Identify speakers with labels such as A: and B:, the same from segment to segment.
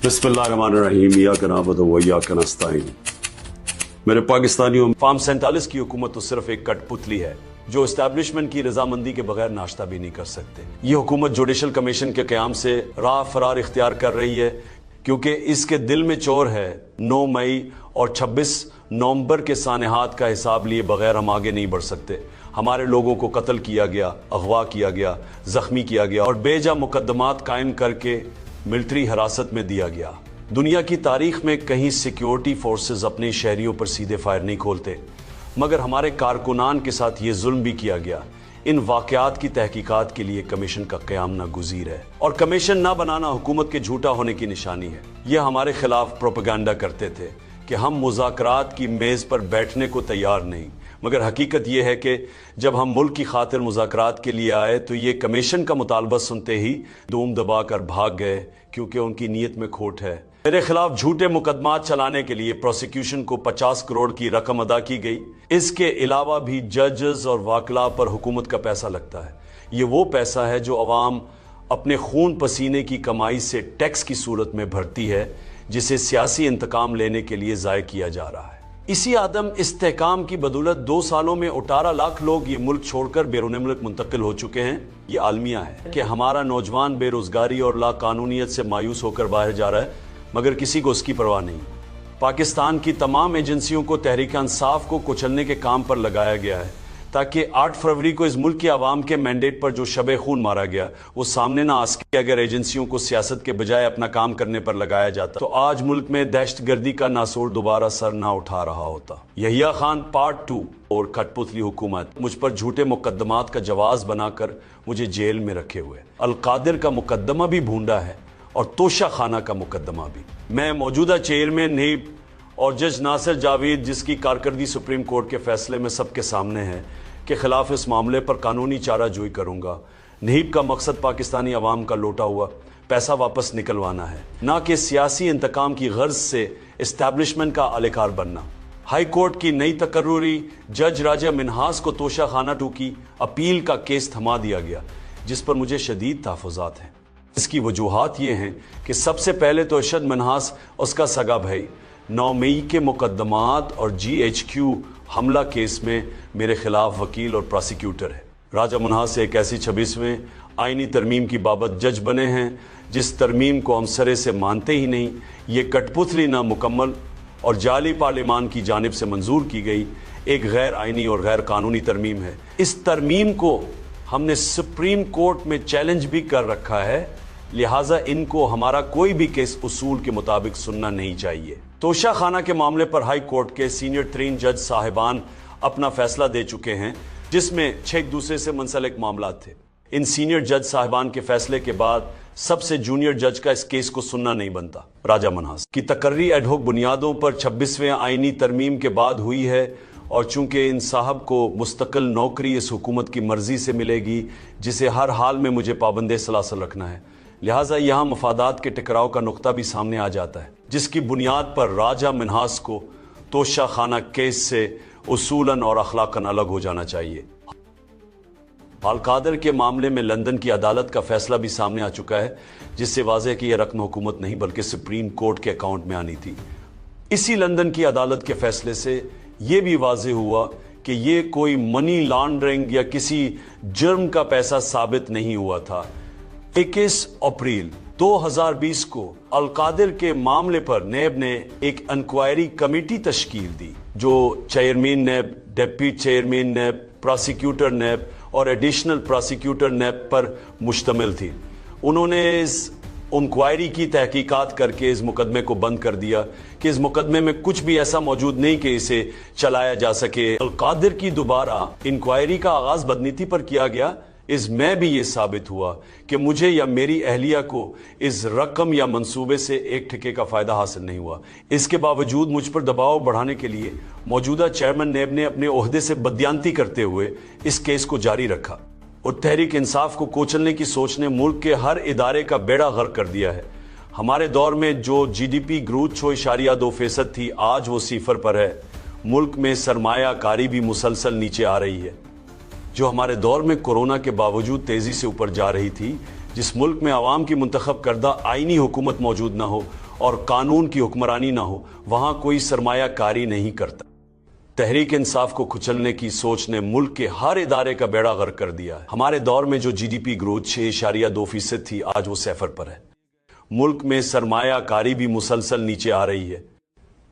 A: बिस्मिल्लाहिर्रहमानिर्रहीम इय्याका नअबुदु व इय्याका नस्तईन। मेरे पाकिस्तानियों, फॉर्म 47 की हुकूमत तो सिर्फ एक कठपुतली है जो एस्टैब्लिशमेंट की रजामंदी के बगैर नाश्ता भी नहीं कर सकते। ये हुकूमत जुडिशल कमीशन के क़याम से राह फरार इख्तियार कर रही है क्योंकि इसके दिल में चोर है। 9 मई और 26 नवंबर के सानेहात का हिसाब लिए बगैर हम आगे नहीं बढ़ सकते। हमारे लोगों को कत्ल किया गया, अगवा किया गया, जख्मी किया गया और बेजा मुकदमात कायम करके मिलिट्री हिरासत में दिया गया। दुनिया की तारीख में कहीं सिक्योरिटी फोर्सेस अपने शहरियों पर सीधे फायर नहीं खोलते, मगर हमारे कारकुनान के साथ ये जुल्म भी किया गया। इन वाक़यात की तहकीकात के लिए कमीशन का क़याम नागुज़ीर है और कमीशन ना बनाना हुकूमत के झूठा होने की निशानी है। ये हमारे खिलाफ प्रोपेगेंडा करते थे कि हम मुज़ाकरात की मेज़ पर बैठने को तैयार नहीं, मगर हकीकत यह है कि जब हम मुल्क की खातिर मुज़ाकरात के लिए आए तो ये कमीशन का मुतालबा सुनते ही दूम दबा कर भाग गए क्योंकि उनकी नीयत में खोट है। मेरे खिलाफ झूठे मुकदमात चलाने के लिए प्रोसिक्यूशन को 50 करोड़ की रकम अदा की गई। इसके अलावा भी जजेस और वाकला पर हुकूमत का पैसा लगता है। ये वो पैसा है जो अवाम अपने खून पसीने की कमाई से टैक्स की सूरत में भरती है, जिसे सियासी इंतकाम लेने के लिए ज़ाय किया जा रहा है। इसी आदम इस्तेहकाम की बदौलत 2 सालों में 18 लाख लोग ये मुल्क छोड़कर बैरून मुल्क मुंतकिल हो चुके हैं। ये आलमिया है कि हमारा नौजवान बेरोजगारी और लाकानूनियत से मायूस होकर बाहर जा रहा है, मगर किसी को उसकी परवाह नहीं। पाकिस्तान की तमाम एजेंसियों को तहरीक इंसाफ को कुचलने के काम पर लगाया गया है ताकि 8 फरवरी को इस मुल्क के आवाम के मैंडेट पर जो शब खून मारा गया वो सामने ना आ सके। अगर एजेंसियों को सियासत के बजाय अपना काम करने पर लगाया जाता तो आज मुल्क में दहशतगर्दी का नासूर दोबारा सर ना उठा रहा होता। यहिया खान पार्ट 2 और कठपुतली हुकूमत मुझ पर झूठे मुकदमात का जवाज बनाकर मुझे जेल में रखे हुए। अलकादिर का मुकदमा भी भूंडा है और तोशा खाना का मुकदमा भी। मैं मौजूदा चेयरमैन नीब और जज नासिर जावेद, जिसकी कारकर्दगी सुप्रीम कोर्ट के फैसले में सबके सामने है, के खिलाफ इस मामले पर कानूनी चाराजोई करूंगा। नीब का मकसद पाकिस्तानी अवाम का लौटा हुआ पैसा वापस निकलवाना है, ना कि सियासी इंतकाम की गर्ज से इस्टेब्लिशमेंट का आलेकार बनना। हाई कोर्ट की नई तकर्रुरी जज राजा मिन्हास को तोशा खाना 2 की अपील का केस थमा दिया गया, जिस पर मुझे शदीद तहफ़्फ़ुज़ात हैं। इसकी वजूहात ये हैं कि सबसे पहले तो अरशद मिन्हास उसका सगा भाई 9 मई के मुकदमात और GHQ हमला केस में मेरे खिलाफ वकील और प्रोसिक्यूटर है। राजा मिन्हास एक ऐसी 26वें आईनी तरमीम की बाबत जज बने हैं जिस तरमीम को हम सरे से मानते ही नहीं। ये कठपुतली नामुकम्मल और जाली पार्लिमान की जानिब से मंजूर की गई एक गैर आईनी और गैर कानूनी तरमीम है। इस तरमीम को हमने सुप्रीम कोर्ट में चैलेंज भी कर रखा है, लिहाजा इनको हमारा कोई भी केस उसूल के मुताबिक सुनना नहीं चाहिए। तोशा खाना के मामले पर हाई कोर्ट के सीनियर तरीन जज साहिबान अपना फैसला दे चुके हैं, जिसमें 6 दूसरे से मुंसलिक मामला थे। इन सीनियर जज साहिबान के फैसले के बाद सबसे जूनियर जज का इस केस को सुनना नहीं बनता। राजा मिन्हास की तकर्री एडहोक बुनियादों पर 26वें आईनी तरमीम के बाद हुई है और चूंकि इन साहब को मुस्तकिल नौकरी इस हुकूमत की मर्जी से मिलेगी, जिसे हर हाल में मुझे पाबंदे सलासल रखना है, लिहाजा यहाँ मफादात के टकराव का नुक्ता भी सामने आ जाता है, जिसकी बुनियाद पर राजा मिन्हास को तोशा खाना केस से उसूलन और अखलाकन अलग हो जाना चाहिए। अलकादिर के मामले में लंदन की अदालत का फैसला भी सामने आ चुका है, जिससे वाज़ेह कि यह रकम हुकूमत नहीं बल्कि सुप्रीम कोर्ट के अकाउंट में आनी थी। इसी लंदन की अदालत के फैसले से ये भी वाज़ेह हुआ कि ये कोई मनी लॉन्ड्रिंग या किसी जुर्म का पैसा साबित नहीं हुआ था। 21 अप्रैल 2020 को अलकादिर के मामले पर नैब ने एक इंक्वायरी कमेटी तश्कील दी, जो चेयरमैन नैब, डिप्टी चेयरमैन नैब, प्रोसिक्यूटर नैब और एडिशनल प्रोसिक्यूटर नैब पर मुश्तमिल थी। उन्होंने इस इंक्वायरी की तहकीकात करके इस मुकदमे को बंद कर दिया कि इस मुकदमे में कुछ भी ऐसा मौजूद नहीं कि इसे चलाया जा सके। अलकादिर की दोबारा इंक्वायरी का आगाज बदनीति पर किया गया। इसमें भी ये साबित हुआ कि मुझे या मेरी अहलिया को इस रकम या मंसूबे से एक ठिके का फ़ायदा हासिल नहीं हुआ। इसके बावजूद मुझ पर दबाव बढ़ाने के लिए मौजूदा चेयरमैन नैब ने अपने ओहदे से बदयांती करते हुए इस केस को जारी रखा और तहरीक इंसाफ को कोचलने की सोच ने मुल्क के हर इदारे का बेड़ा गर्क कर दिया है। हमारे दौर में जो GDP ग्रोथ 6.2% थी, आज वो 0 पर है। मुल्क में सरमायाकारी भी मुसलसल नीचे आ रही है। जो हमारे दौर में कोरोना के बावजूद तेजी से ऊपर जा रही थी, जिस मुल्क में आवाम की मुंतखब करदा आईनी हुकूमत मौजूद ना हो और कानून की हुक्मरानी ना हो, वहां कोई सरमायाकारी नहीं करता। तहरीक इंसाफ को कुचलने की सोच ने मुल्क के हर इदारे का बेड़ा गर्क कर दिया है। हमारे दौर में जो GDP ग्रोथ 6.2% थी, आज वो सैफर पर है। मुल्क में सरमायाकारी भी मुसलसल नीचे आ रही है।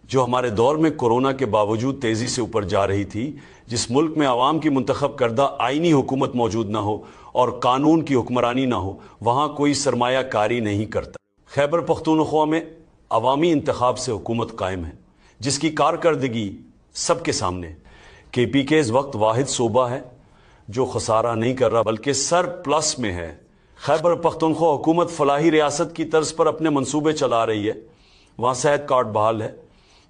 A: जो हमारे दौर में कोरोना के बावजूद तेजी से ऊपर जा रही थी, जिस मुल्क में आवाम की मुंतखब करदा आईनी हुकूमत मौजूद ना हो और कानून की हुक्मरानी ना हो, वहां कोई सरमायाकारी नहीं करता। खैबर पख्तूनख्वा में अवामी इंतखाब से हुकूमत कायम है, जिसकी कारकर्दगी सबके सामने। KPK इस वक्त वाहिद सूबा है जो खसारा नहीं कर रहा बल्कि सर प्लस में है। खैबर पख्तूनख्वा हुकूमत फलाही रियासत की तर्ज पर अपने मंसूबे चला रही है। वहाँ सेहत कार्ड बहाल है।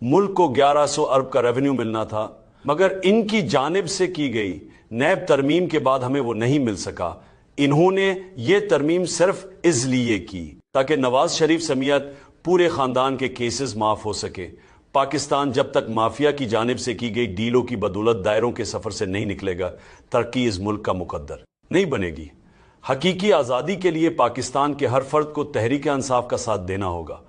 A: मुल्क को 1100 अरब का रेवेन्यू मिलना था, मगर इनकी जानिब से की गई नैब तरमीम के बाद हमें वो नहीं मिल सका। इन्होंने ये तरमीम सिर्फ इसलिए की ताकि नवाज शरीफ समेत पूरे खानदान के केसेस माफ हो सके। पाकिस्तान जब तक माफिया की जानिब से की गई डीलों की बदौलत दायरों के सफर से नहीं निकलेगा, तरक्की इस मुल्क का मुकद्दर नहीं बनेगी। हकीकी आज़ादी के लिए पाकिस्तान के हर फर्द को तहरीक इंसाफ का साथ देना होगा।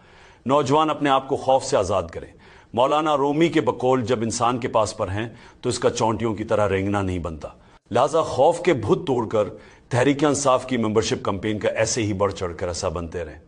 A: नौजवान अपने आप को खौफ से आज़ाद करें। मौलाना रूमी के बकौल जब इंसान के पास पर हैं तो इसका चौंटियों की तरह रेंगना नहीं बनता। लिहाजा खौफ के भूत तोड़कर तहरीक इंसाफ की मेंबरशिप कैंपेन का ऐसे ही बढ़ चढ़ कर ऐसा बनते रहें।